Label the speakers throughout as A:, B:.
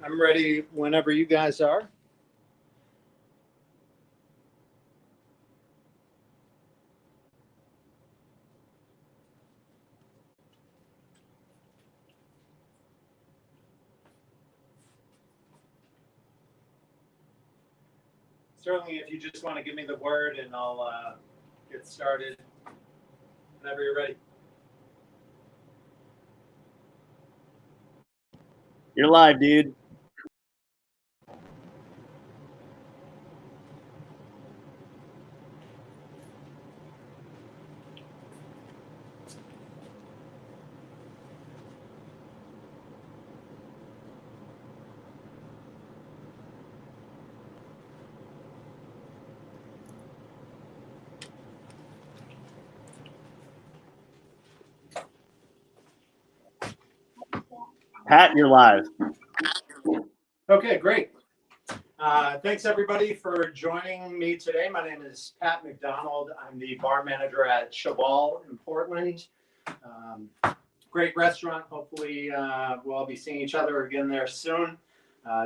A: I'm ready whenever you guys are. Certainly, if you just want to give me the word and I'll get started whenever you're ready.
B: You're live, dude. Pat, you're live.
A: Okay, great. Thanks everybody for joining me today. My name is Pat McDonald. I'm the bar manager at Chaval in Portland. Great restaurant. Hopefully we'll all be seeing each other again there soon.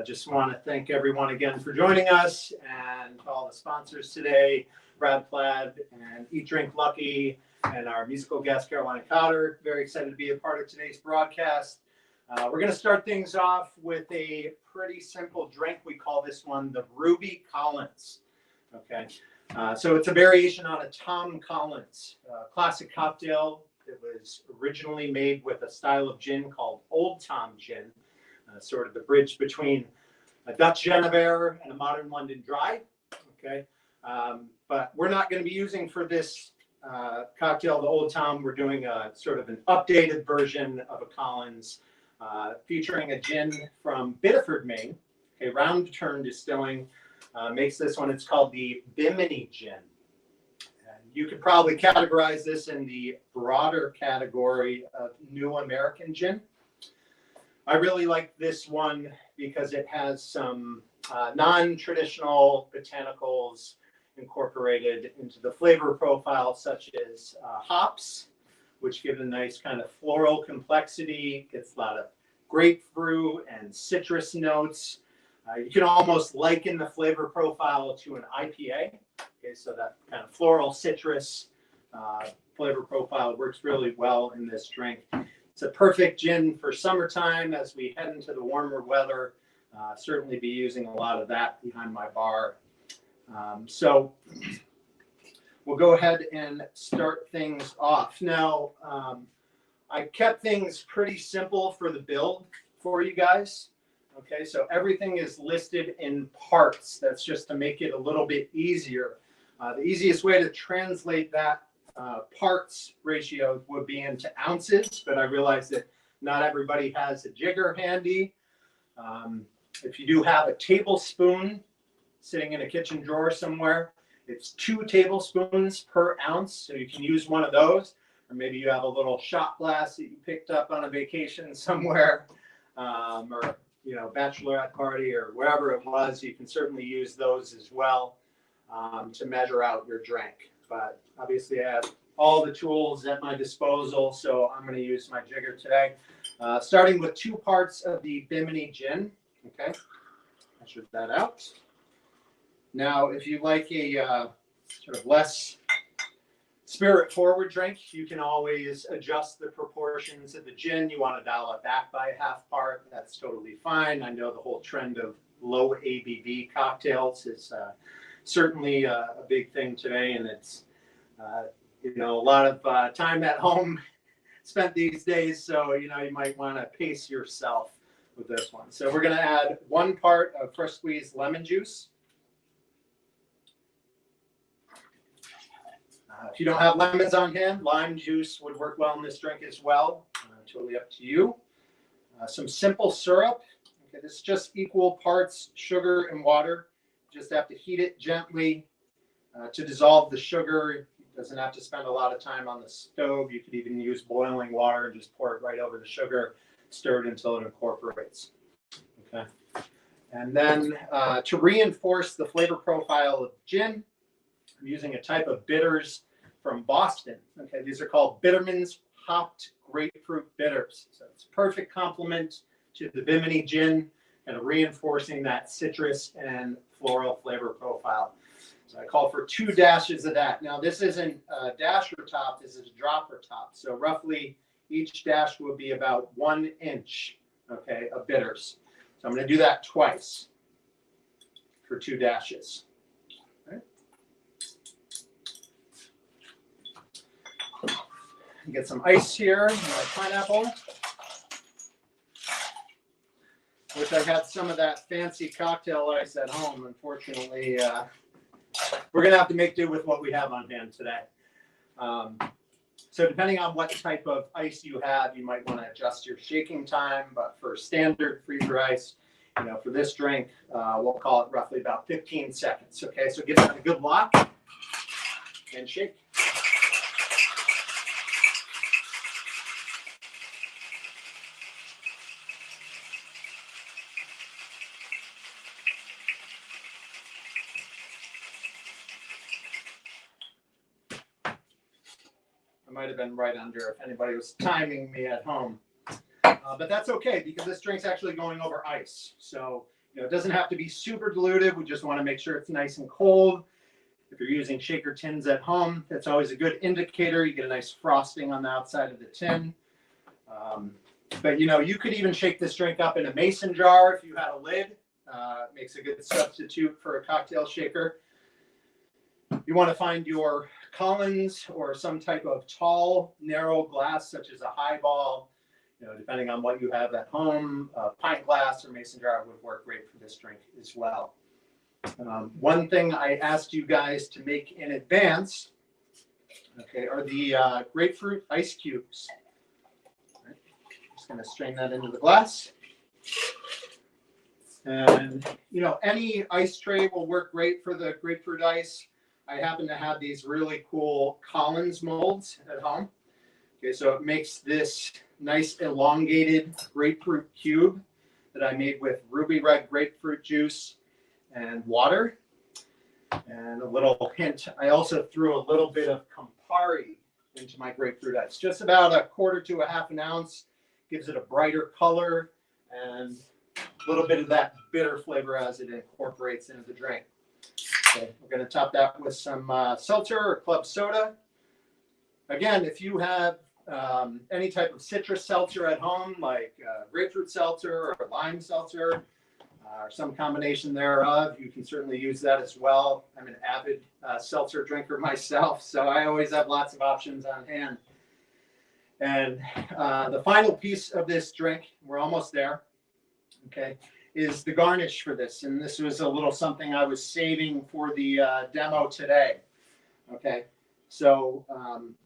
A: Just want to thank everyone again for joining us and all the sponsors today, Rad Plaid and Eat Drink Lucky, and our musical guest, Caroline Cotter. Very excited to be a part of today's broadcast. We're going to start things off with a pretty simple drink. We call this one the Ruby Collins. Okay, so it's a variation on a Tom Collins classic cocktail. It was originally made with a style of gin called Old Tom Gin, sort of the bridge between a Dutch Genever and a modern London Dry. Okay, but we're not going to be using for this cocktail the Old Tom. We're doing a sort of an updated version of a Collins. Featuring a gin from Biddeford, Maine. Okay, Round Turn Distilling makes this one. It's called the Bimini Gin. And you could probably categorize this in the broader category of New American Gin. I really like this one because it has some non-traditional botanicals incorporated into the flavor profile, such as hops, which give a nice kind of floral complexity. Gets a lot of grapefruit and citrus notes. You can almost liken the flavor profile to an IPA. Okay, so that kind of floral citrus flavor profile works really well in this drink. It's a perfect gin for summertime as we head into the warmer weather. Certainly be using a lot of that behind my bar. So we'll go ahead and start things off. Now, I kept things pretty simple for the build for you guys. Okay, so everything is listed in parts. That's just to make it a little bit easier. The easiest way to translate that parts ratio would be into ounces, but I realize that not everybody has a jigger handy. If you do have a tablespoon sitting in a kitchen drawer somewhere, it's 2 tablespoons per ounce, so you can use one of those. Or maybe you have a little shot glass that you picked up on a vacation somewhere, or bachelorette party or wherever it was. You can certainly use those as well to measure out your drink. But obviously, I have all the tools at my disposal, so I'm going to use my jigger today. Starting with 2 parts of the Bimini Gin. Okay, measure that out. Now, if you like a sort of less spirit-forward drink, you can always adjust the proportions of the gin. You want to dial it back by a half part. That's totally fine. I know the whole trend of low ABV cocktails is certainly a big thing today, and it's a lot of time at home spent these days. So you might want to pace yourself with this one. So we're going to add 1 part of fresh squeezed lemon juice. If you don't have lemons on hand, lime juice would work well in this drink as well. Totally up to you. Some simple syrup. Okay, this is just equal parts sugar and water. Just have to heat it gently to dissolve the sugar. It doesn't have to spend a lot of time on the stove. You could even use boiling water and just pour it right over the sugar, stir it until it incorporates. Okay. And then to reinforce the flavor profile of gin, I'm using a type of bitters from Boston. Okay, these are called Bitterman's Hopped Grapefruit Bitters. So it's a perfect complement to the Bimini Gin. kind of reinforcing that citrus and floral flavor profile. So I call for 2 dashes of that. Now this isn't a dasher top, this is a dropper top. So roughly each dash will be about 1 inch, okay, of bitters. So I'm going to do that twice for 2 dashes. Okay. Get some ice here, my pineapple. Wish I had some of that fancy cocktail ice at home. Unfortunately, we're going to have to make do with what we have on hand today. So depending on what type of ice you have, you might want to adjust your shaking time. But for standard freezer ice, you know, for this drink, we'll call it roughly about 15 seconds. Okay, so give that a good lock and shake. I might have been right under if anybody was timing me at home. But that's okay because this drink's actually going over ice. So, you know, it doesn't have to be super diluted. We just want to make sure it's nice and cold. If you're using shaker tins at home, that's always a good indicator. You get a nice frosting on the outside of the tin. But, you know, you could even shake this drink up in a mason jar if you had a lid. It makes a good substitute for a cocktail shaker. You want to find your Collins or some type of tall, narrow glass, such as a highball. You know, depending on what you have at home, a pint glass or mason jar would work great for this drink as well. One thing I asked you guys to make in advance, okay, are the grapefruit ice cubes. Right. Just going to strain that into the glass. And, you know, any ice tray will work great for the grapefruit ice. I happen to have these really cool Collins molds at home. Okay, so it makes this nice elongated grapefruit cube that I made with ruby red grapefruit juice and water. And a little hint, I also threw a little bit of Campari into my grapefruit ice. Just about 1/4 to 1/2 ounce. Gives it a brighter color and a little bit of that bitter flavor as it incorporates into the drink. Okay, we're going to top that with some seltzer or club soda. Again, if you have any type of citrus seltzer at home, like grapefruit seltzer or lime seltzer, or some combination thereof, you can certainly use that as well. I'm an avid seltzer drinker myself, so I always have lots of options on hand. And the final piece of this drink, we're almost there, okay, is the garnish for this. And this was a little something I was saving for the demo today. Okay, so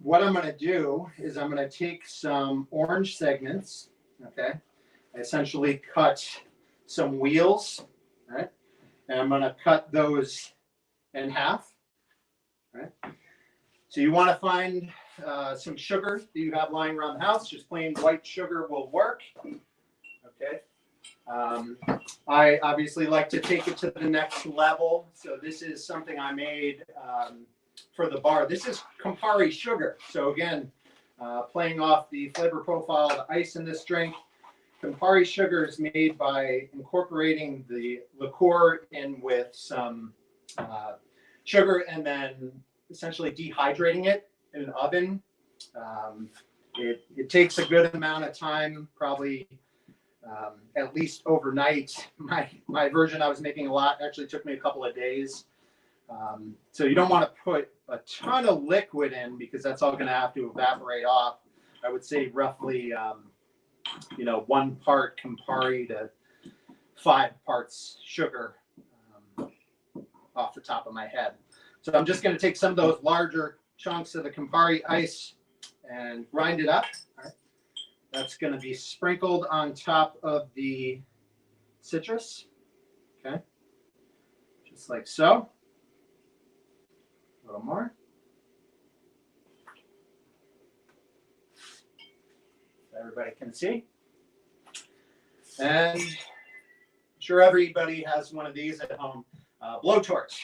A: what I'm going to do is I'm going to take some orange segments. Okay, I essentially cut some wheels, right? And I'm going to cut those in half. Right. So you want to find some sugar that you have lying around the house. Just plain white sugar will work. Okay. I obviously like to take it to the next level. So this is something I made for the bar. This is Campari sugar. So again, playing off the flavor profile of the ice in this drink, Campari sugar is made by incorporating the liqueur in with some sugar and then essentially dehydrating it in an oven. It takes a good amount of time, probably at least overnight. My version I was making a lot actually took me a couple of days. So you don't want to put a ton of liquid in because that's all going to have to evaporate off. I would say roughly, 1 part Campari to 5 parts sugar off the top of my head. So I'm just going to take some of those larger chunks of the Campari ice and grind it up. All right. That's going to be sprinkled on top of the citrus. Okay. Just like so. A little more. So everybody can see. And I'm sure everybody has one of these at home. Blowtorch.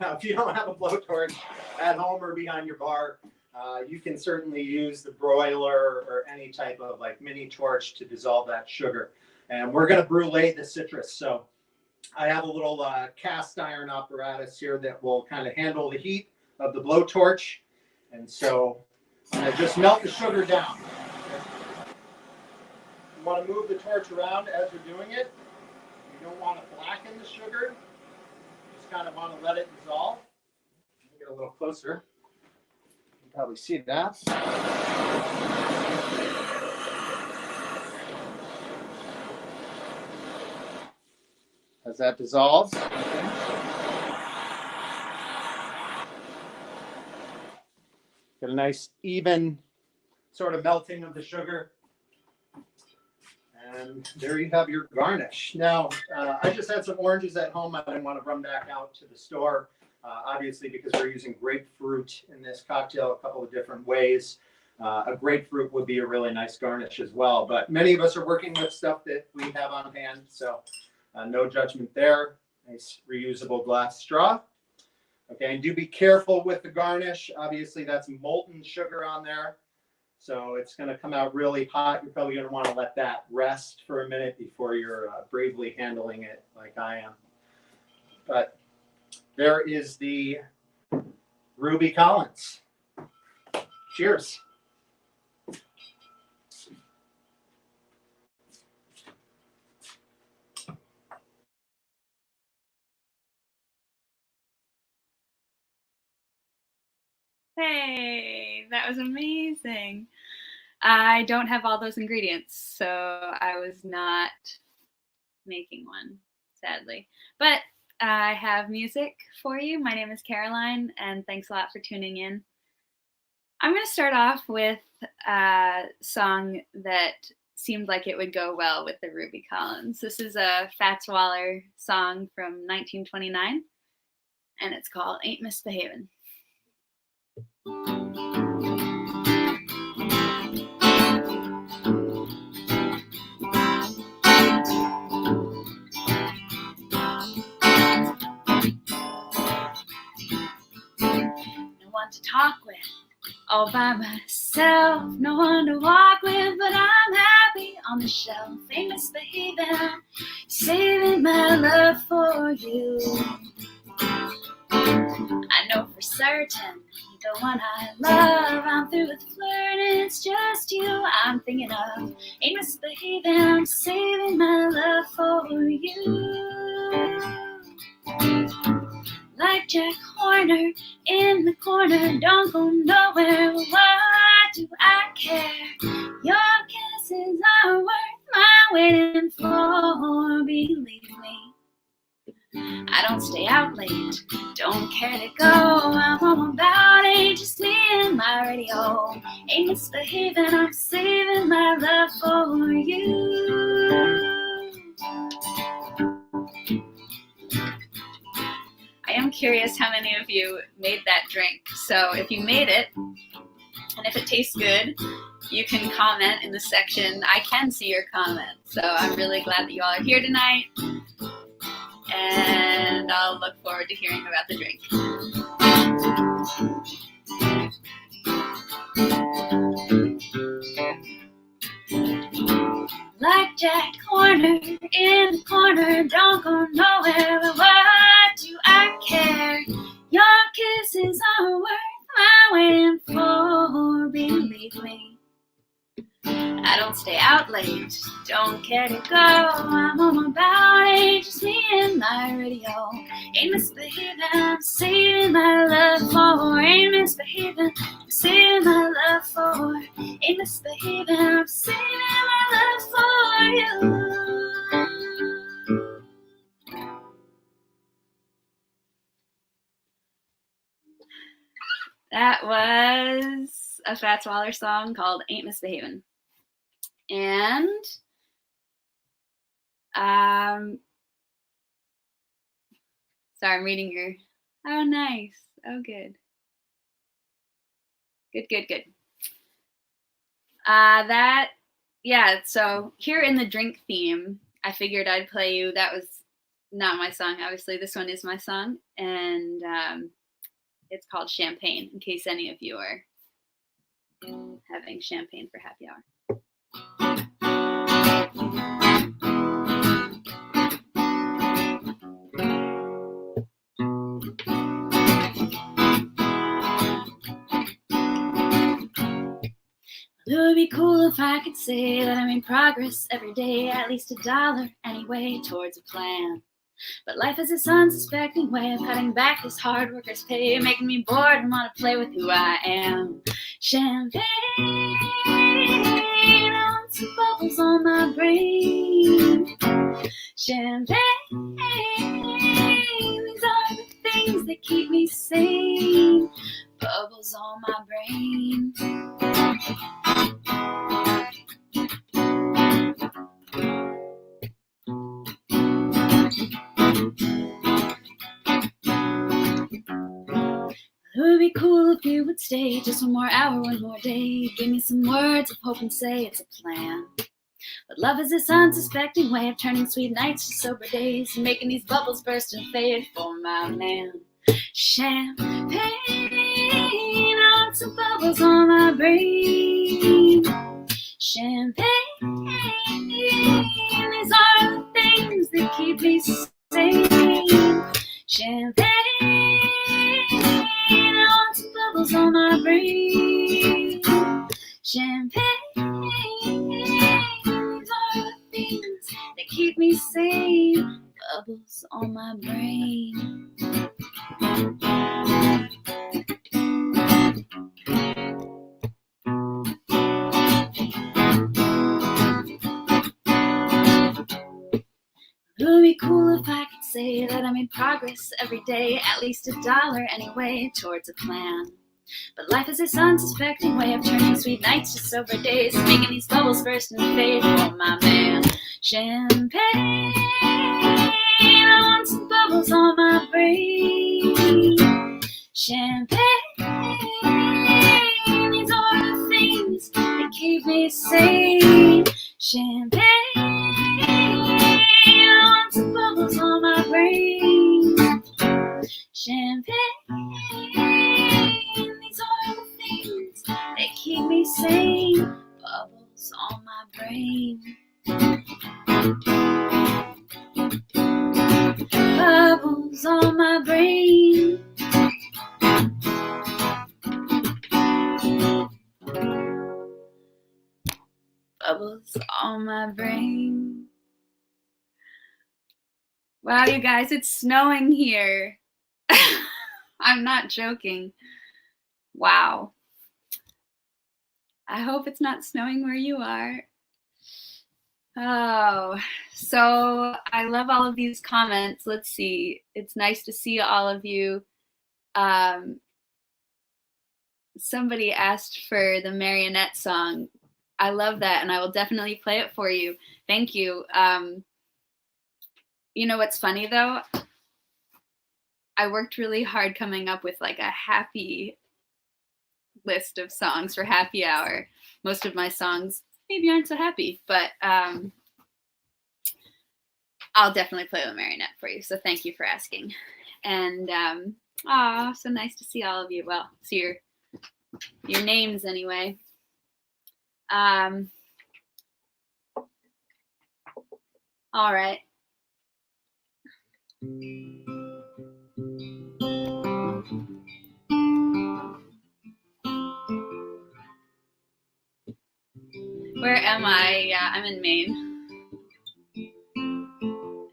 A: Now, if you don't have a blowtorch at home or behind your bar, you can certainly use the broiler or any type of like mini torch to dissolve that sugar. And we're going to brulee the citrus. So I have a little cast iron apparatus here that will kind of handle the heat of the blowtorch. And so I'm going to just melt the sugar down. You want to move the torch around as you're doing it. You don't want to blacken the sugar. You just kind of want to let it dissolve. Let me get a little closer. You can probably see that. As that dissolves. Okay. Get a nice even sort of melting of the sugar. And there you have your garnish. Now, I just had some oranges at home. I didn't want to run back out to the store, obviously, because we're using grapefruit in this cocktail a couple of different ways. A grapefruit would be a really nice garnish as well. But many of us are working with stuff that we have on hand, so no judgment there. Nice reusable glass straw. Okay, and do be careful with the garnish. Obviously, that's molten sugar on there. So it's going to come out really hot. You're probably going to want to let that rest for a minute before you're bravely handling it like I am. But there is the Ruby Collins. Cheers.
C: Hey, that was amazing. I don't have all those ingredients, so I was not making one, sadly. But I have music for you. My name is Caroline, and thanks a lot for tuning in. I'm going to start off with a song that seemed like it would go well with the Ruby Collins. This is a Fats Waller song from 1929, and it's called Ain't Misbehavin'. No one to talk with, all by myself. No one to walk with, but I'm happy on the shelf. Ain't misbehaving, saving my love for you. I know for certain the one I love. I'm through with flirting, it's just you I'm thinking of. Ain't misbehaving, I'm saving my love for you. Like Jack Horner in the corner, don't go nowhere. Why do I care? Your kisses are worth my waiting for. Believe me, I don't stay out late, don't care to go. I'm home about it, just me and my radio. Ain't misbehaving, I'm saving my love for you. I am curious how many of you made that drink. So if you made it, and if it tastes good, you can comment in the section. I can see your comments. So I'm really glad that you all are here tonight. And I'll look forward to hearing about the drink. Like Jack Horner in the corner, don't go nowhere. But why do I care? Your kisses are worth my waiting for. Believe me, I don't stay out late, don't care to go. I'm home about it, just me and my radio. Ain't misbehaving, I'm saving my love for. Ain't misbehaving, I'm saving my love for. Ain't misbehaving, I'm saving my love for you. That was a Fats Waller song called Ain't Misbehavin'. And sorry, I'm reading your, oh nice, oh good. Good. So here in the drink theme, I figured I'd play you, that was not my song, obviously, this one is my song, and it's called Champagne, in case any of you are having champagne for happy hour. It would be cool if I could say that I made progress every day, at least $1 anyway, towards a plan. But life is this unsuspecting way of cutting back this hard worker's pay, making me bored and want to play with who I am. Champagne on some bubbles on my brain. Champagne, these are the things that keep me sane. Bubbles on my brain. It would be cool if you would stay just 1 more hour, 1 more day. Give me some words of hope and say it's a plan. But love is this unsuspecting way of turning sweet nights to sober days and making these bubbles burst and fade for my man. Champagne on some bubbles on my brain. Champagne, these are the things that keep me sane. Champagne on some bubbles on my brain. Champagne, these are the things that keep me sane. Bubbles on my brain. It would be cool if I could say that I made progress every day, at least $1 anyway, towards a plan. But life is this unsuspecting way of turning sweet nights to sober days, making these bubbles burst and fade for my man. Champagne on some bubbles on my brain. Champagne, these are the things that keep me sane. Champagne on some bubbles on my brain. Champagne, these are the things that keep me sane. Bubbles on my brain. Bubbles on my brain. Bubbles on my brain. Wow, you guys, it's snowing here. I'm not joking. Wow. I hope it's not snowing where you are. Oh, so I love all of these comments. Let's see. It's nice to see all of you. Somebody asked for the marionette song. I love that, and I will definitely play it for you. Thank you. You know what's funny, though? I worked really hard coming up with like a happy list of songs for happy hour. Most of my songs maybe aren't so happy, but I'll definitely play the marionette for you. So thank you for asking. And so nice to see all of you. Well, see your names anyway. All right. Where am I? Yeah, I'm in Maine.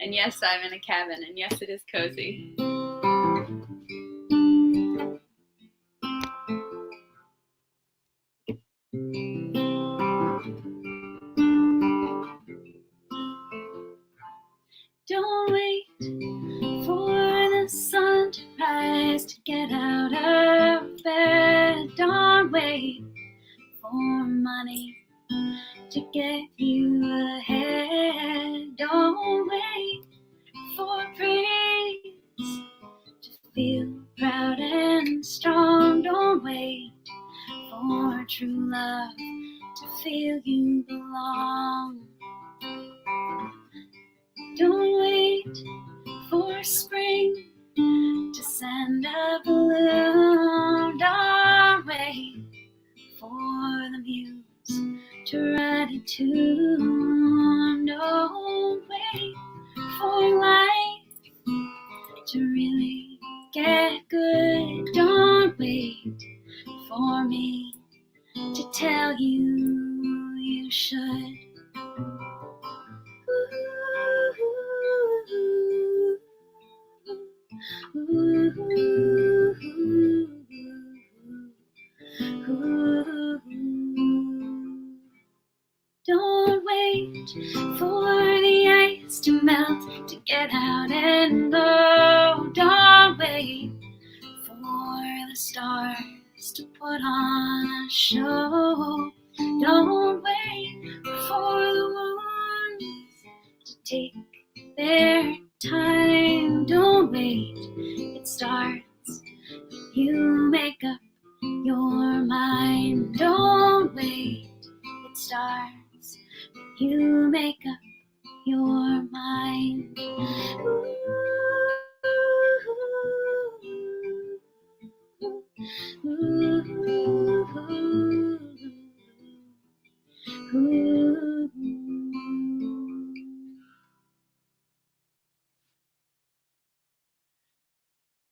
C: And yes, I'm in a cabin, and yes, it is cozy. Don't wait for the sun to rise to get out of bed. Don't wait for money to get you ahead. Don't wait for praise to feel proud and strong. Don't wait for true love to feel you belong. Don't wait for spring to send a balloon. Don't wait for the muse to write a tune. Don't wait for life to really get get good. Don't wait for me to tell you you should. Don't wait for the ice to melt to get out and go. Don't wait for the stars to put on a show. Don't wait for the wounds to take their time. Don't wait, it starts. You make up your mind. Don't wait, it starts. You make up your mind.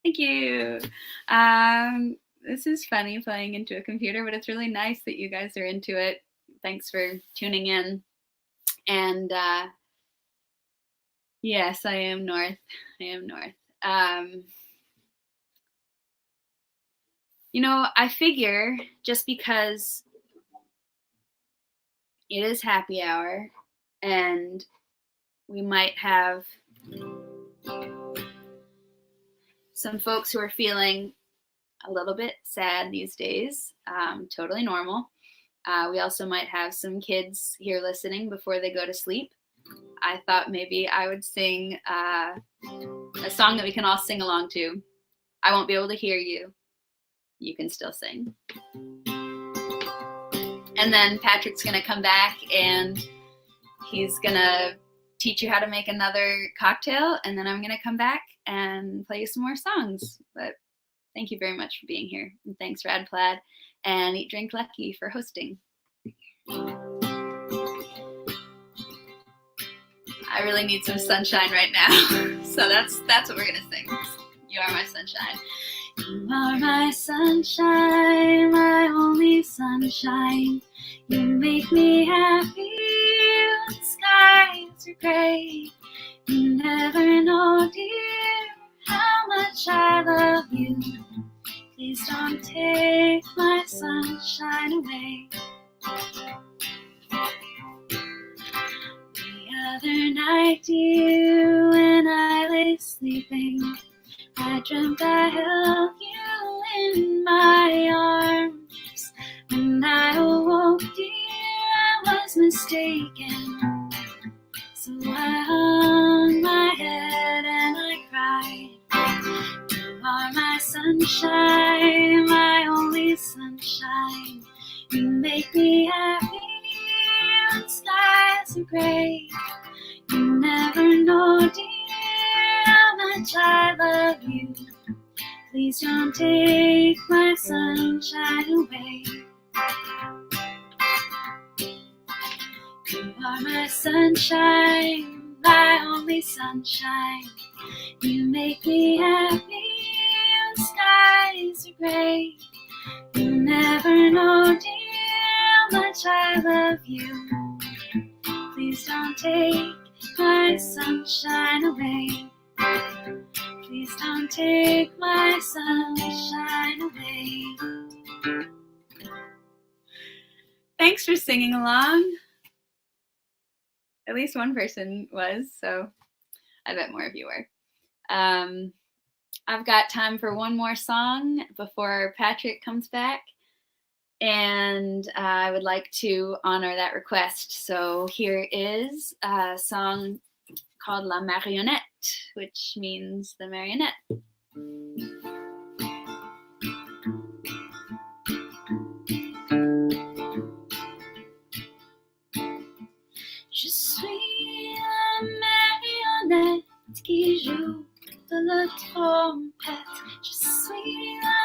C: Thank you. This is funny playing into a computer, but it's really nice that you guys are into it. Thanks for tuning in. And yes, I am North. You know, I figure just because it is happy hour and we might have some folks who are feeling a little bit sad these days, totally normal. We also might have some kids here listening before they go to sleep. I thought maybe I would sing a song that we can all sing along to. I won't be able to hear you. You can still sing. And then Patrick's going to come back and he's going to teach you how to make another cocktail. And then I'm going to come back and play you some more songs. But thank you very much for being here. And thanks, Rad Plaid and Eat Drink Lucky for hosting. I really need some sunshine right now. So that's what we're going to sing. You are my sunshine. You are my sunshine, my only sunshine. You make me happy when skies are gray. You never know, dear, how much I love you. Please don't take my sunshine away. The other night, dear, when I lay sleeping, I dreamt I held you in my arms. When I awoke, dear, I was mistaken. So I hung my head and I cried. You are my sunshine, my only sunshine. You make me happy when skies are gray. You never know, dear, how much I love you. Please don't take my sunshine away. You are my sunshine, my only sunshine. You make me happy when skies are gray. You never know, dear, how much I love you. Please don't take my sunshine away. Please don't take my sunshine away. Thanks for singing along. At least one person was, so I bet more of you were. I've got time for one more song before Patrick comes back, and I would like to honor that request. So here is a song called La Marionnette, which means the marionette. Je suis la marionnette qui joue de la trompette. Je suis la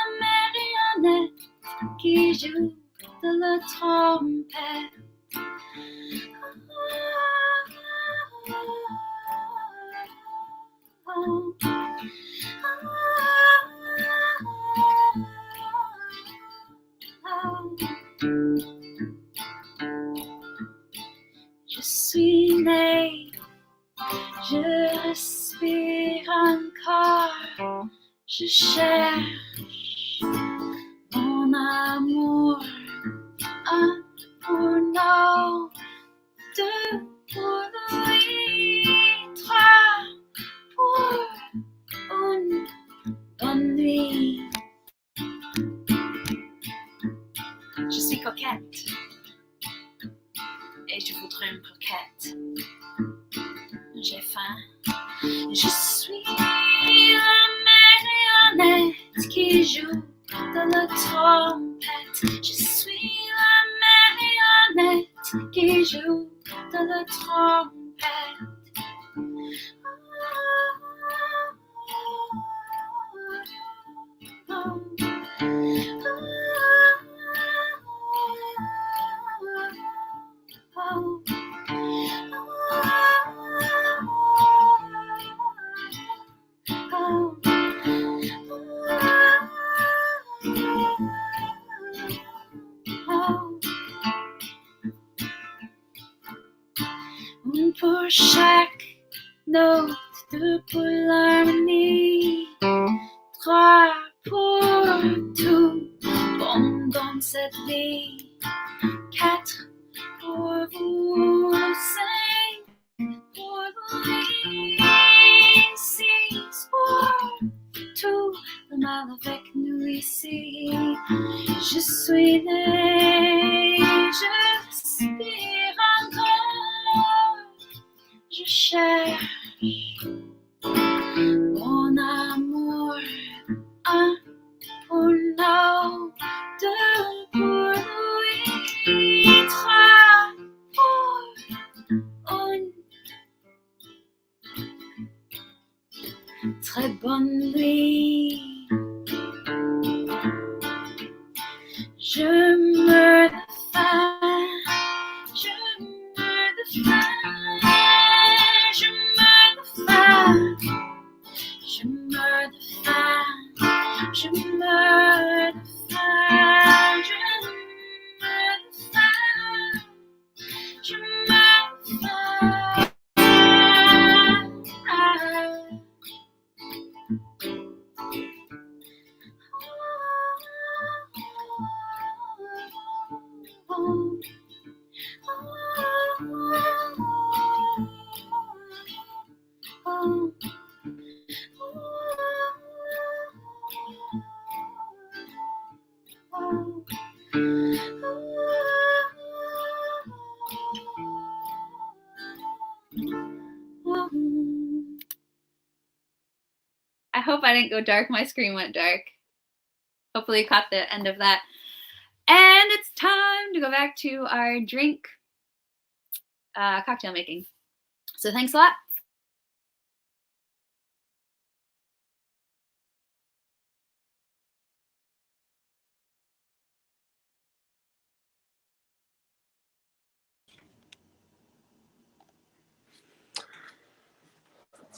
C: marionnette qui joue de la trompette. Je cherche mon amour, un pour nous, deux pour lui, trois pour une bonne nuit. Je suis coquette et je voudrais une croquette. J'ai faim. Je suis la marionnette qui joue de la trompette. Je suis la marionnette qui joue de la trompette. Pour chaque note, deux pour l'harmonie, trois pour tout pendant cette vie, quatre pour vous, cinq pour lui, six pour tout le mal avec nous ici. Je suis née, j'aspire encore. Je cherche mon amour, un pour nous, deux pour lui, trois pour une très bonne nuit. Je meurs de faim, je meurs de faim. Je meurs de faim, je meurs de faim, je meurs de faim. I hope I didn't go dark. My screen went dark. Hopefully you caught the end of that. And it's time to go back to our drink cocktail making. So thanks a lot.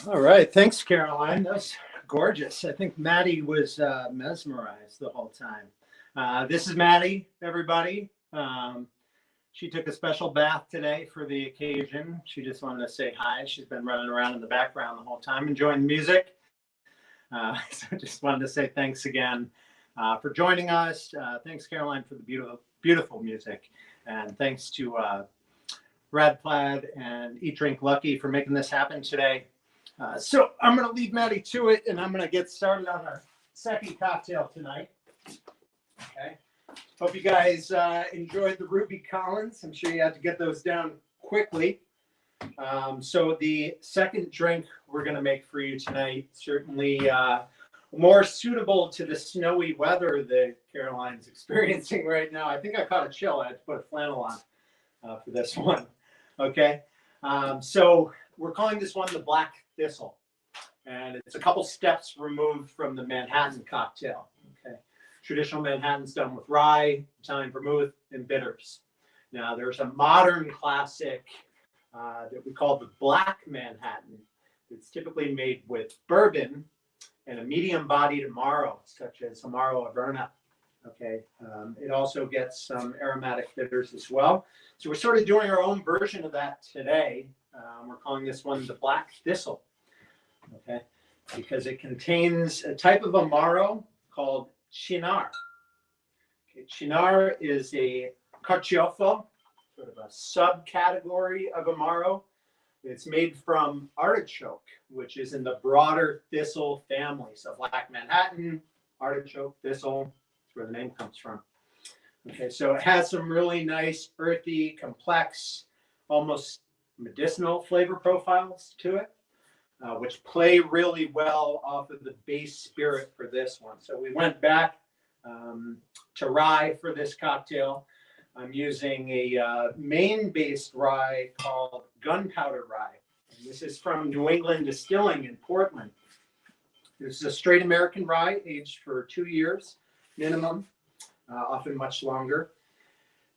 A: All right. Thanks, Caroline. That's gorgeous. I think Maddie was mesmerized the whole time. This is Maddie, everybody. She took a special bath today for the occasion. She just wanted to say hi. She's been running around in the background the whole time enjoying music. So I just wanted to say thanks again for joining us. Thanks, Caroline, for the beautiful, beautiful music. And thanks to Rad Plaid and Eat Drink Lucky for making this happen today. So I'm going to leave Maddie to it, and I'm going to get started on our second cocktail tonight. Okay. Hope you guys enjoyed the Ruby Collins. I'm sure you had to get those down quickly. So the second drink we're going to make for you tonight, certainly more suitable to the snowy weather that Caroline's experiencing right now. I think I caught a chill. I had to put a flannel on for this one. Okay. So we're calling this one the Black Thistle, and it's a couple steps removed from the Manhattan cocktail. Okay, traditional Manhattan's done with rye, Italian vermouth, and bitters. Now there's a modern classic that we call the Black Manhattan. It's typically made with bourbon and a medium-bodied Amaro, such as Amaro Averna. Okay, it also gets some aromatic bitters as well. So we're sort of doing our own version of that today. We're calling this one the Black Thistle. Okay, because it contains a type of Amaro called Chinar. Okay, Chinar is a carciofo, sort of a subcategory of Amaro. It's made from artichoke, which is in the broader thistle family. So Black Manhattan, artichoke, thistle, that's where the name comes from. Okay, so it has some really nice, earthy, complex, almost medicinal flavor profiles to it, which play really well off of the base spirit for this one. So we went back to rye for this cocktail. I'm using a Maine-based rye called Gunpowder Rye. And this is from New England Distilling in Portland. This is a straight American rye, aged for 2 years minimum, often much longer.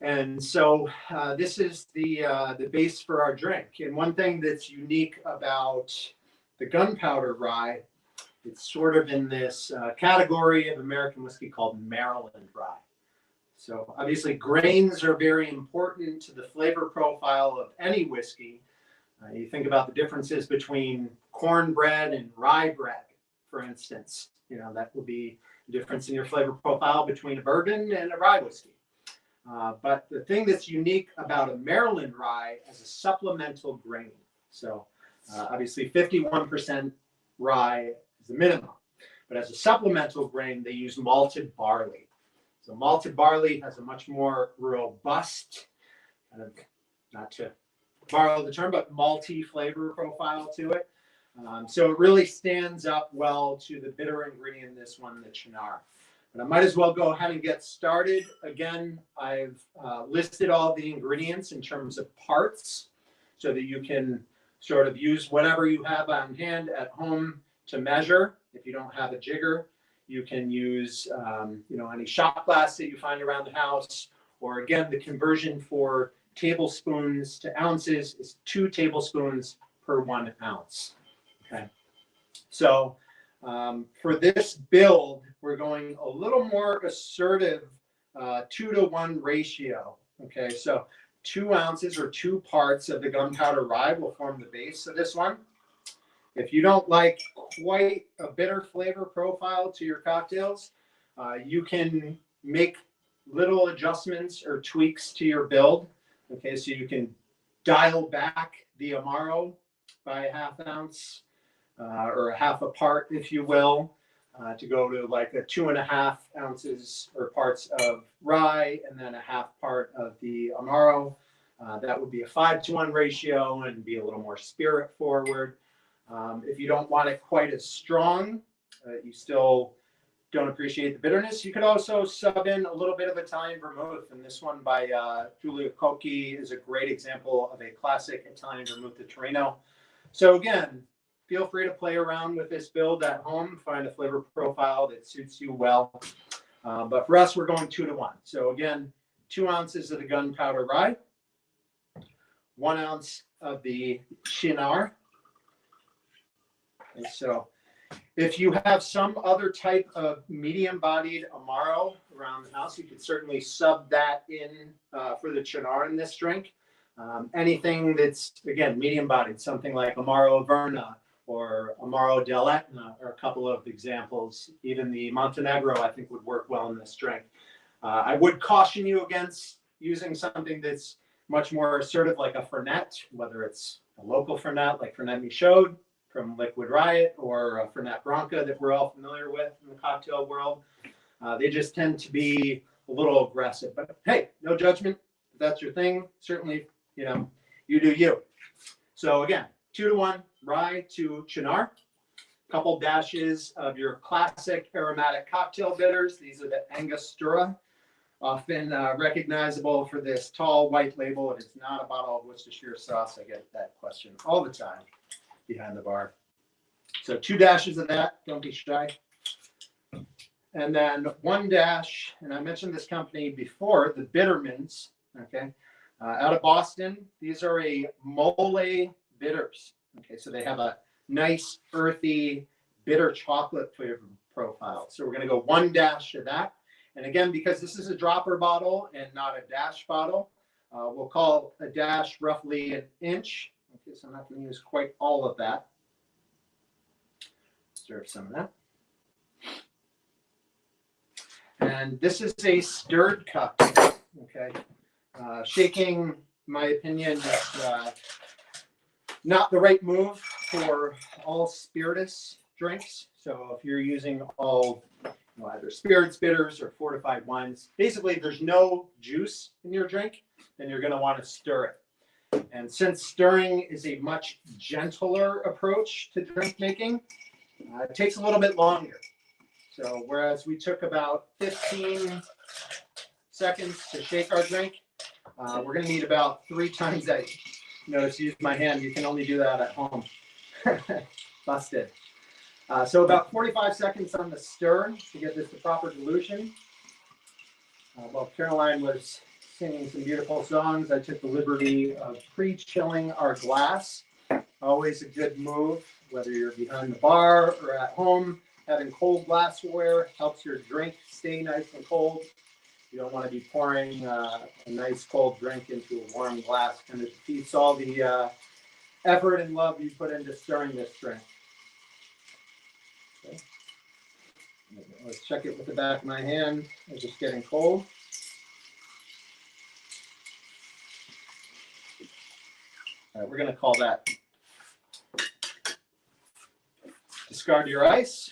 A: And so this is the base for our drink. And one thing that's unique about the Gunpowder Rye, it's sort of in this category of American whiskey called Maryland Rye. So obviously grains are very important to the flavor profile of any whiskey. You think about the differences between cornbread and rye bread, for instance. You know, that would be a difference in your flavor profile between a bourbon and a rye whiskey. But the thing that's unique about a Maryland rye as a supplemental grain. So obviously 51% rye is the minimum. But as a supplemental grain, they use malted barley. So malted barley has a much more robust, kind of, not to borrow the term, but malty flavor profile to it. So it really stands up well to the bitter ingredient in this one, the Chinar. But I might as well go ahead and get started. Again, I've listed all the ingredients in terms of parts so that you can sort of use whatever you have on hand at home to measure. If you don't have a jigger, you can use any shot glass that you find around the house, or again, the conversion for tablespoons to ounces is 2 tablespoons per 1 ounce. Okay, so for this build, we're going a little more assertive 2-to-1 ratio. Okay, so 2 ounces or 2 parts of the Gunpowder Rye will form the base of this one. If you don't like quite a bitter flavor profile to your cocktails, you can make little adjustments or tweaks to your build. Okay, so you can dial back the Amaro by a 1/2 ounce or a 1/2 a part, if you will, to go to like a 2.5 ounces or parts of rye and then a 1/2 part of the Amaro. That would be a 5-to-1 ratio and be a little more spirit forward. If you don't want it quite as strong, you still don't appreciate the bitterness, you could also sub in a little bit of Italian vermouth. And this one by Giulio Cocchi is a great example of a classic Italian vermouth de Torino. So again, feel free to play around with this build at home, find a flavor profile that suits you well. But for us, we're going 2-to-1. So again, 2 ounces of the Gunpowder Rye, 1 ounce of the Chinar. And so if you have some other type of medium-bodied Amaro around the house, you could certainly sub that in for the Chinar in this drink. Anything that's, again, medium-bodied, something like Amaro Verna or Amaro dell'Etna are a couple of examples. Even the Montenegro, I think, would work well in this drink. I would caution you against using something that's much more assertive, like a Fernet, whether it's a local Fernet like Fernet Michaud from Liquid Riot or a Fernet Branca that we're all familiar with in the cocktail world. They just tend to be a little aggressive. But hey, no judgment. If that's your thing, certainly, you do you. So again, 2-to-1 rye to Chinar. Couple dashes of your classic aromatic cocktail bitters. These are the Angostura, often recognizable for this tall white label. It is not a bottle of Worcestershire sauce. I get that question all the time behind the bar. So 2 dashes of that, don't be shy. And then 1 dash, and I mentioned this company before, the Bittermans, okay, out of Boston. These are a mole bitters. Okay, so they have a nice earthy bitter chocolate flavor profile. So we're going to go 1 dash of that. And again, because this is a dropper bottle and not a dash bottle, we'll call a dash roughly 1 inch. Okay, so I'm not going to use quite all of that. Stir some of that. And this is a stirred cup, okay? Shaking, in my opinion, is not the right move for all spirituous drinks. So if you're using all either spirits, bitters, or fortified wines, basically if there's no juice in your drink, then you're going to want to stir it. And since stirring is a much gentler approach to drink making, it takes a little bit longer. So whereas we took about 15 seconds to shake our drink, we're going to need about 3 times that. Notice use my hand. You can only do that at home. Busted. So about 45 seconds on the stir to get this to proper dilution. While Caroline was singing some beautiful songs, I took the liberty of pre-chilling our glass. Always a good move, whether you're behind the bar or at home. Having cold glassware helps your drink stay nice and cold. You don't want to be pouring a nice cold drink into a warm glass. Kind of defeats all the effort and love you put into stirring this drink. Okay. Let's check it with the back of my hand. It's just getting cold. All right, we're going to call that discard your ice.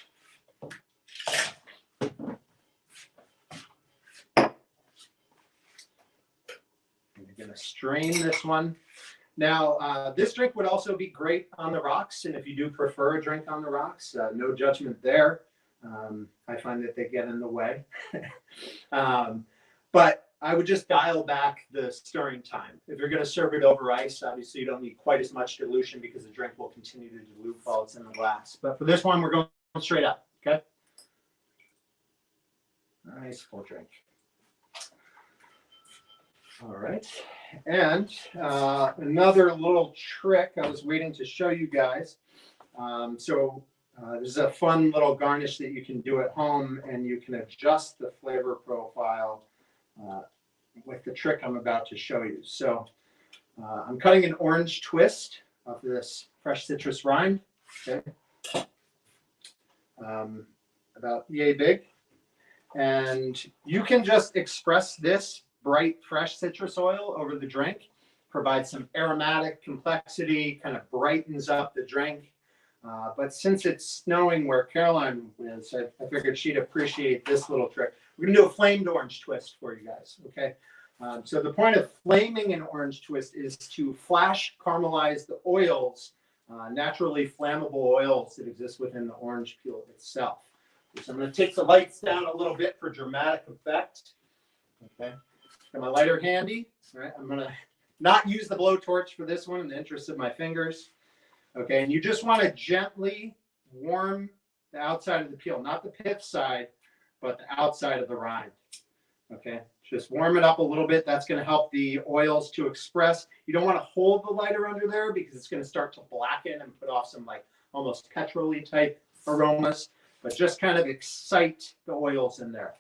A: You're going to strain this one. Now, this drink would also be great on the rocks, and if you do prefer a drink on the rocks, no judgment there. I find that they get in the way. But I would just dial back the stirring time. If you're going to serve it over ice, obviously you don't need quite as much dilution because the drink will continue to dilute while it's in the glass. But for this one, we're going straight up, okay? Nice full drink. All right, and another little trick I was waiting to show you guys. This is a fun little garnish that you can do at home, and you can adjust the flavor profile with the trick I'm about to show you. So I'm cutting an orange twist off this fresh citrus rind, okay? About yay big. And you can just express this bright, fresh citrus oil over the drink, provides some aromatic complexity, kind of brightens up the drink. But since it's snowing where Caroline is, I figured she'd appreciate this little trick. We're going to do a flamed orange twist for you guys, okay? So the point of flaming an orange twist is to flash caramelize the oils, naturally flammable oils that exist within the orange peel itself. So I'm going to take the lights down a little bit for dramatic effect, okay? Got my lighter handy. All right, I'm going to not use the blowtorch for this one in the interest of my fingers. Okay, and you just want to gently warm the outside of the peel, not the pith side, but the outside of the rind. Okay, just warm it up a little bit. That's going to help the oils to express. You don't want to hold the lighter under there because it's going to start to blacken and put off some like almost petrol-y type aromas, but just kind of excite the oils in there.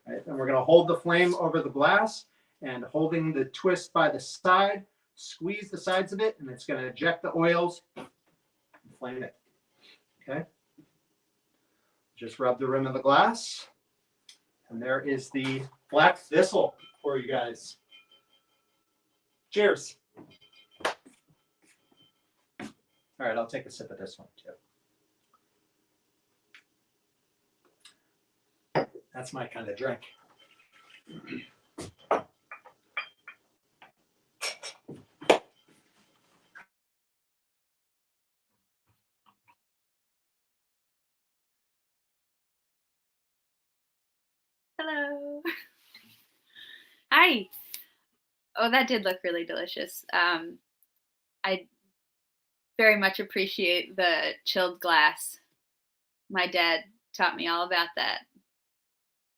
A: Right? And we're going to hold the flame over the glass and holding the twist by the side, squeeze the sides of it, and it's going to eject the oils and flame it. Okay. Just rub the rim of the glass. And there is the black thistle for you guys. Cheers. All right, I'll take a sip of this one too. That's my kind of drink.
C: Hello. Hi. Oh, that did look really delicious. I very much appreciate the chilled glass. My dad taught me all about that.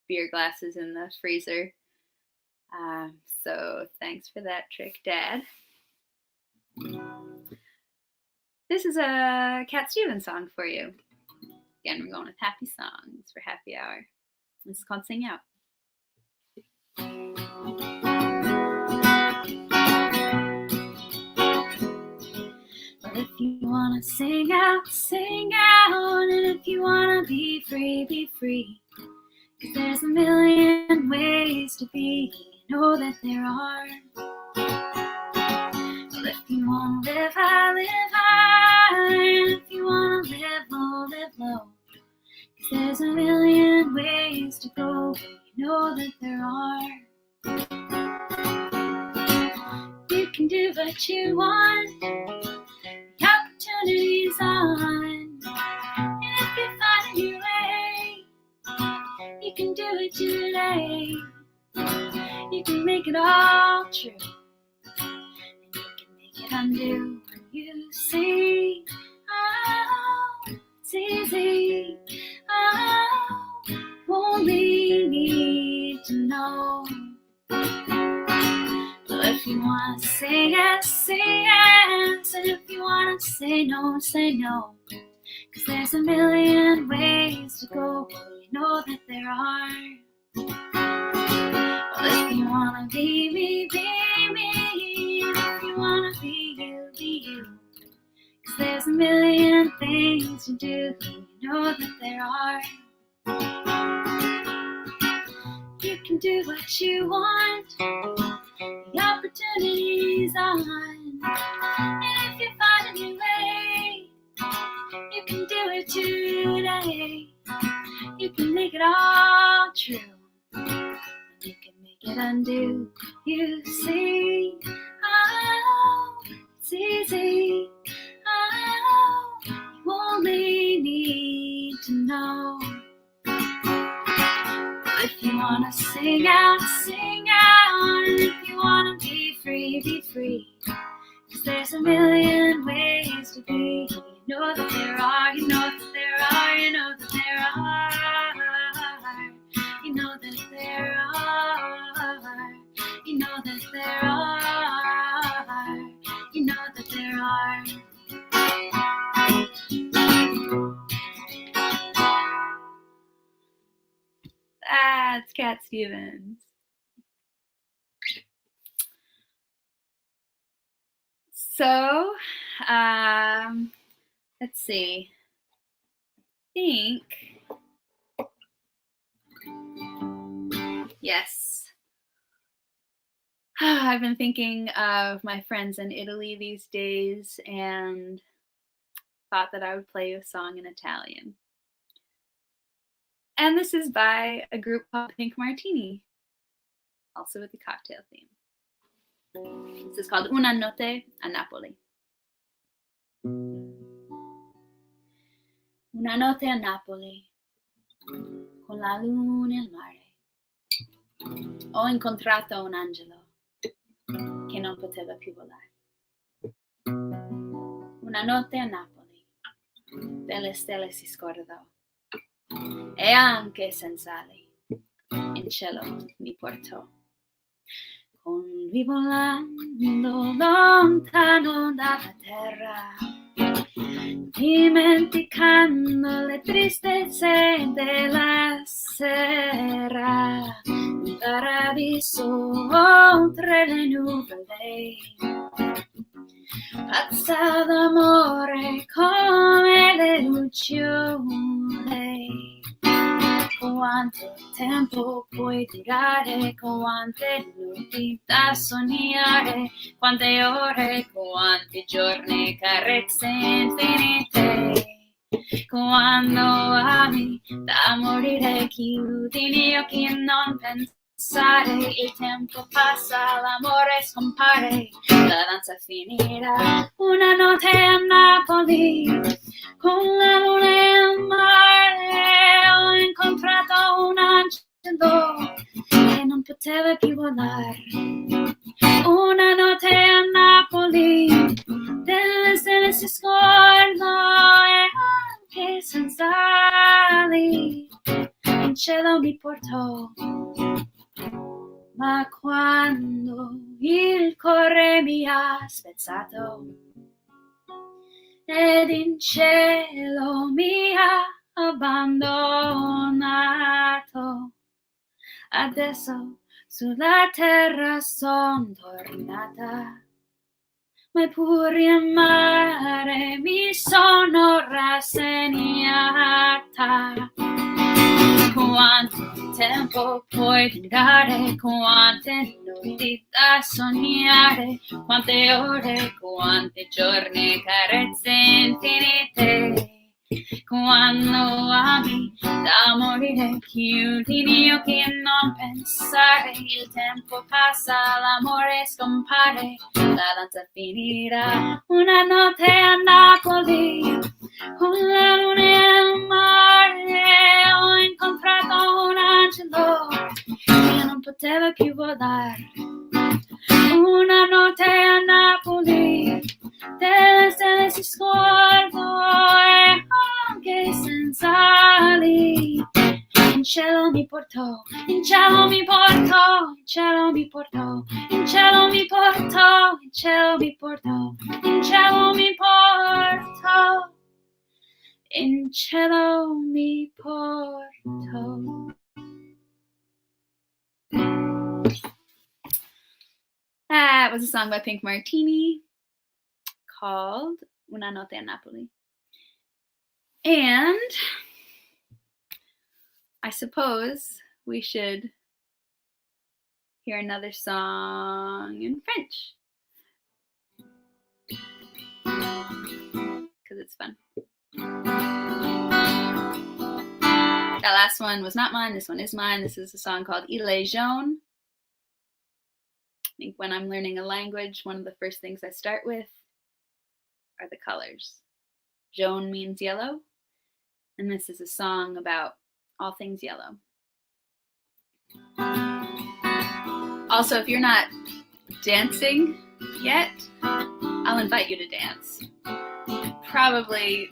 C: Beer glasses in the freezer. So thanks for that trick, Dad. This is a Cat Stevens song for you. Again, we're going with happy songs for happy hour. This is called Sing Out. If you wanna sing out, sing out. And if you wanna be free, be free. 'Cause there's a million ways to be, you know that there are. Well, if you wanna live high, live high. And if you wanna live low, live low. 'Cause there's a million ways to go, you know that there are. You can do what you want, the opportunity's on. And if you find a new way, you can do it today. You can make it all true, and you can make it undo when you see. Oh, it's easy. Oh, only need to know. Well, if you wanna say yes, say yes. And if you wanna say no, say no. 'Cause there's a million ways to go, you know that there are. Well, if you wanna be me, be me. And if you wanna be you, be you. 'Cause there's a million things to do, you know that there are. You can do what you want, the opportunity's on. And if you find a new way, you can do it today. You can make it all true, and you can make it undo. You see, oh, it's easy. Oh, you only need to know. If you wanna sing out, sing out. And if you wanna be free, be free. 'Cause there's a million ways to be, you know that there are, you know that there are, you know that there are. You know that there are, you know that there are, you know that there are. That's Cat Stevens. So, let's see. I think, yes. I've been thinking of my friends in Italy these days and thought that I would play a song in Italian. And this is by a group called Pink Martini, also with the cocktail theme. This is called Una notte a Napoli. Una notte a Napoli, con la luna e il mare, ho incontrato un angelo che non poteva più volare. Una notte a Napoli, delle stelle si scordò, e anche senza ali in cielo mi portò. Con lui volando lontano dalla terra, dimenticando le tristezze della sera, un paradiso oltre le nuvole, pazza d'amore come le lucciole. Quanto tempo puoi durare, quante notti da sognare, quante ore, quanti giorni, carezze infinite. Quando ami da morire, chiudi gli occhi e non pensare, il tempo passa, l'amore scompare, la danza finirà. Una notte a Napoli, con la luna e il mare, ho incontrato un angelo che non poteva più volare. Una notte a Napoli, delle stelle si scordano e anche senza ali in cielo mi portò. Ma quando il cuore mi ha spezzato ed in cielo mi ha abbandonato, adesso sulla terra son tornata, mai pur amare mi sono rassegnata. Quanto tempo puoi durare, quante notti da sognare, quante ore, quanti giorni, carezze infinite. Quando ami da morire, chiudi gli occhi e non pensare, il tempo passa, l'amore scompare, la danza finirà. Una notte a Napoli, con la luna al mare, ho incontrato un angelo che non poteva più volare. Una notte a Napoli, delle stelle si sguardo e anche senza ali. In cielo mi portò, in cielo mi portò, in cielo mi portò, in cielo mi portò, in cielo mi portò, in cielo mi portò, in cielo mi portò. That was a song by Pink Martini called Una Notte a Napoli. And I suppose we should hear another song in French, because it's fun. That last one was not mine. This one is mine. This is a song called Il est jaune. I think when I'm learning a language, one of the first things I start with are the colors. Jaune means yellow, and this is a song about all things yellow. Also, if you're not dancing yet, I'll invite you to dance. Probably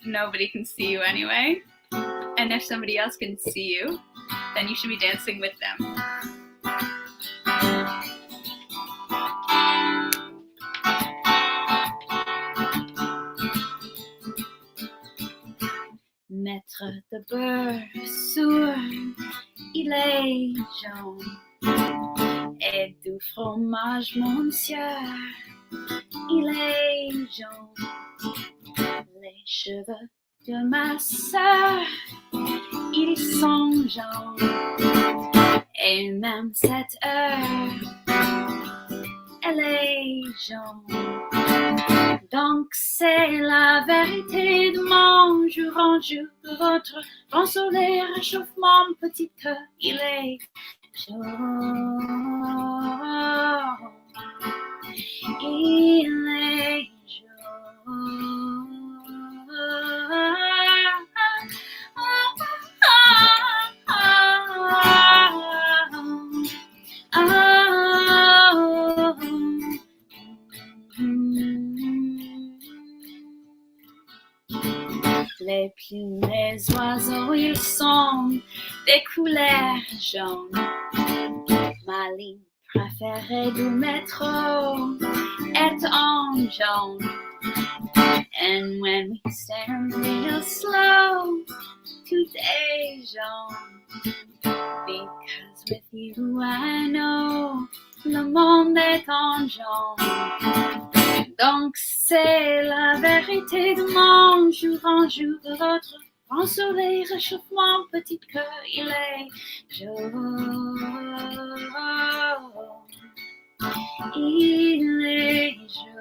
C: nobody can see you anyway, and if somebody else can see you, then you should be dancing with them. Mettre de beurre sur, il est jaune, et du fromage, monsieur, il est jaune. Les cheveux de ma sœur, ils sont jaunes, et même cette heure, elle est jaune. Donc c'est la vérité de mon jour en jour, votre grand soleil réchauffe mon petit cœur, il est jaune, il est jaune. Les plumes, les oiseaux, ils sont des couleurs jaunes. Ma ligne préférée du métro est en jaune. And when we stand real slow, tout est jaune. Because with you I know le monde est en jaune. Donc c'est la vérité de mon jour en jour, votre grand soleil réchauffe mon petit cœur, il est jaune, il est jaune.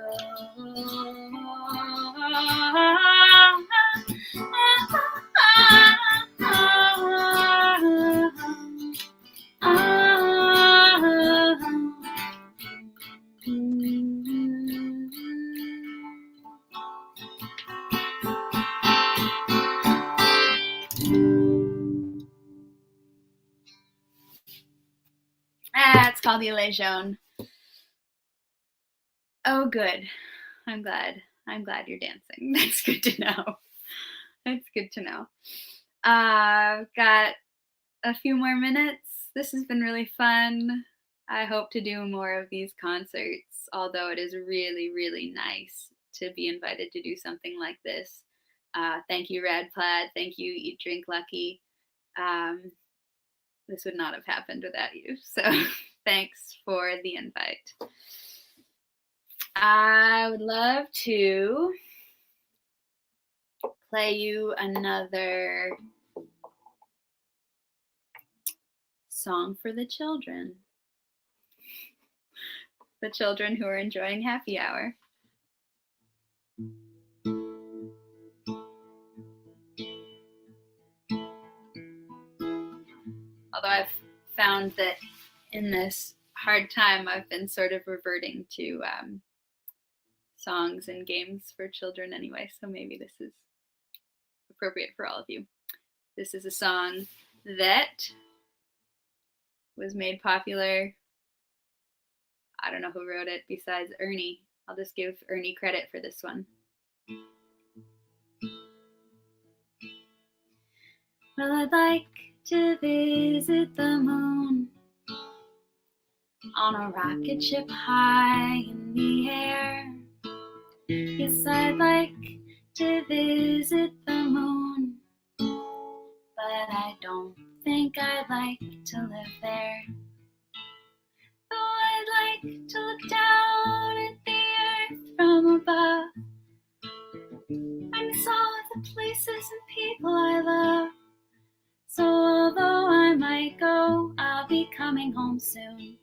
C: It's called Il est jaune. Oh, good. I'm glad you're dancing. That's good to know. That's good to know. I've got a few more minutes. This has been really fun. I hope to do more of these concerts, although it is really, really nice to be invited to do something like this. Thank you, Rad Plaid. Thank you, Eat, Drink, Lucky. This would not have happened without you. So thanks for the invite. I would love to play you another song for the children. The children who are enjoying happy hour. Although I've found that in this hard time, I've been sort of reverting to songs and games for children anyway, so maybe this is appropriate for all of you. This is a song that was made popular. I don't know who wrote it besides Ernie. I'll just give Ernie credit for this one. Well, I'd like to visit the moon on a rocket ship high in the air. Yes, I'd like to visit the moon, but I don't think I'd like to live there. Though I'd like to look down at the earth from above. I miss all of the places and people I love. So although I might go, I'll be coming home soon.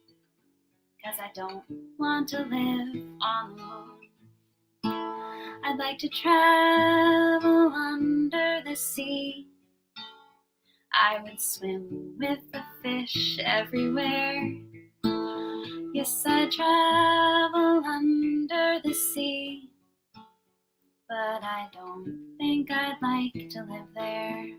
C: 'Cause I don't want to live on the moon. I'd like to travel under the sea. I would swim with the fish everywhere. Yes, I'd travel under the sea, but I don't think I'd like to live there.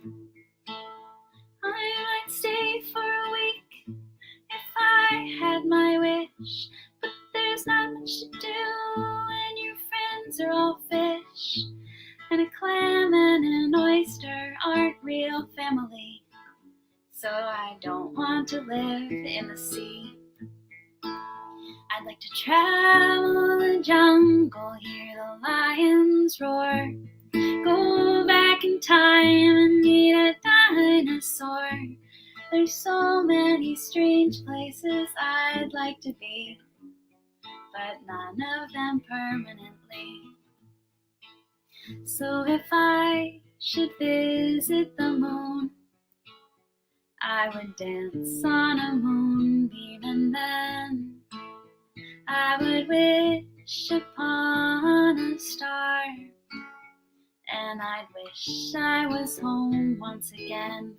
C: I might stay for a week if I had my wish, but there's not much to do when your friends are all fish, and a clam and an oyster aren't real family, so I don't want to live in the sea. I'd like to travel the jungle, hear the lions roar, go back in time and meet a dinosaur. There's so many strange places I'd like to be, but none of them permanently. So if I should visit the moon, I would dance on a moonbeam, and then I would wish upon a star, and I'd wish I was home once again.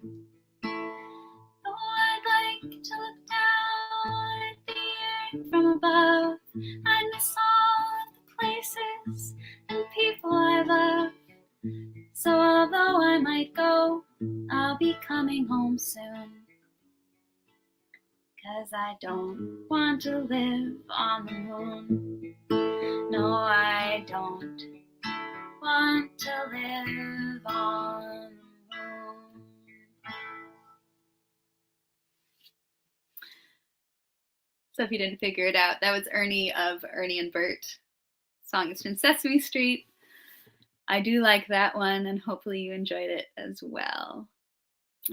C: Though I'd like to look down at the earth from above, I'd miss all of the places and people I love. So although I might go, I'll be coming home soon. 'Cause I don't want to live on the moon. No, I don't want to live on the moon. So if you didn't figure it out, that was Ernie of Ernie and Bert. The song is from Sesame Street. I do like that one, and hopefully you enjoyed it as well.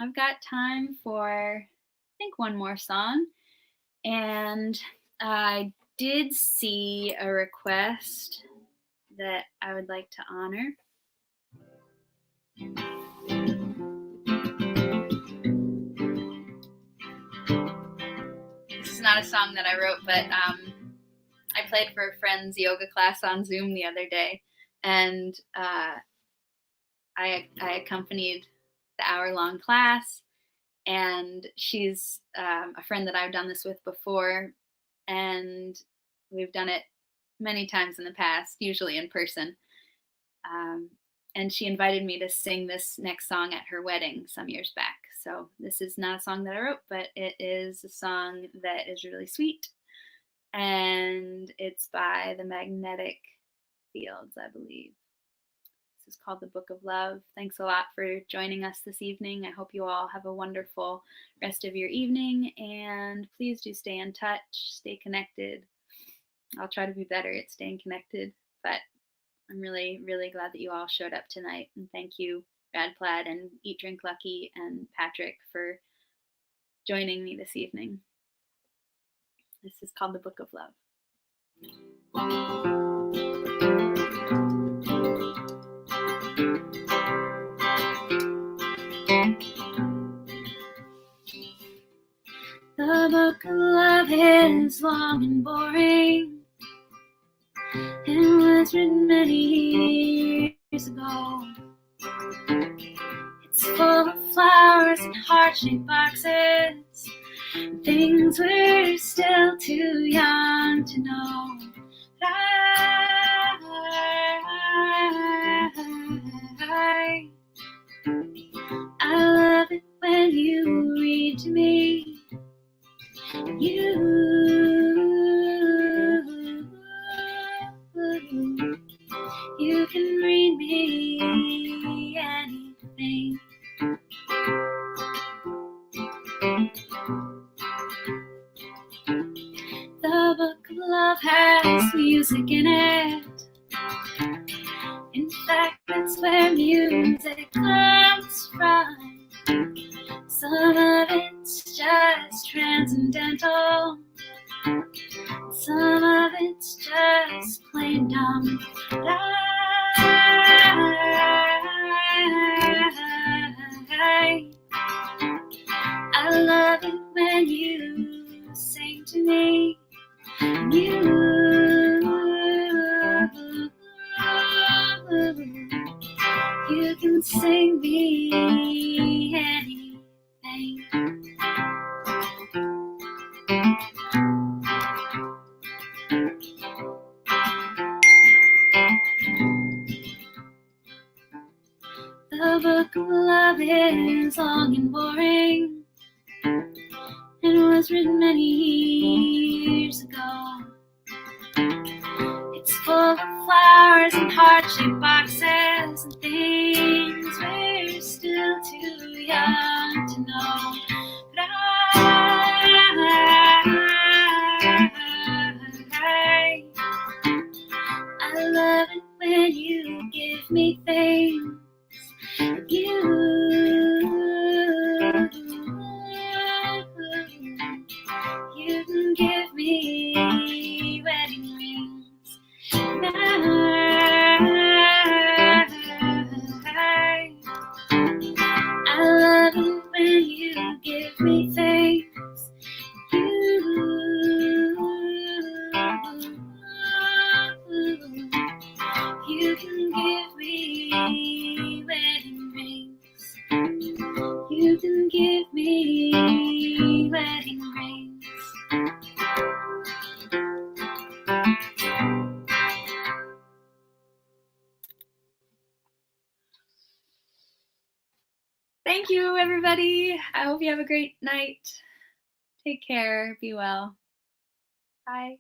C: I've got time for, I think, one more song. And I did see a request that I would like to honor. This is not a song that I wrote, but I played for a friend's yoga class on Zoom the other day, and I accompanied the hour-long class, and she's a friend that I've done this with before, and we've done it many times in the past, usually in person. And she invited me to sing this next song at her wedding some years back. So this is not a song that I wrote, but it is a song that is really sweet. And it's by the Magnetic Fields, I believe. This is called The Book of Love. Thanks a lot for joining us this evening. I hope you all have a wonderful rest of your evening, and please do stay in touch, stay connected. I'll try to be better at staying connected, but I'm really, really glad that you all showed up tonight. And thank you, Rad Plaid and Eat, Drink, Lucky and Patrick, for joining me this evening. This is called The Book of Love. The book of love is long and boring, and was written many years ago. It's full of flowers and heart-shaped boxes, and things we're still too young to know. But I love it when you read to me. You can read me anything. The book of love has music in it. In fact, that's where music comes from. Some of it's just transcendental. Some of it's just plain dumb. I love it when you sing to me. You can sing me anything. The book of love is long and boring, and was written many years ago. It's full of flowers and heart-shaped boxes and things we're still too young to know. But I love it when you give me things. You can give me wedding rings. I love it when you give me things. You can give me wedding rings. You can give me wedding rings. Thank you, everybody. I hope you have a great night. Take care. Be well. Bye.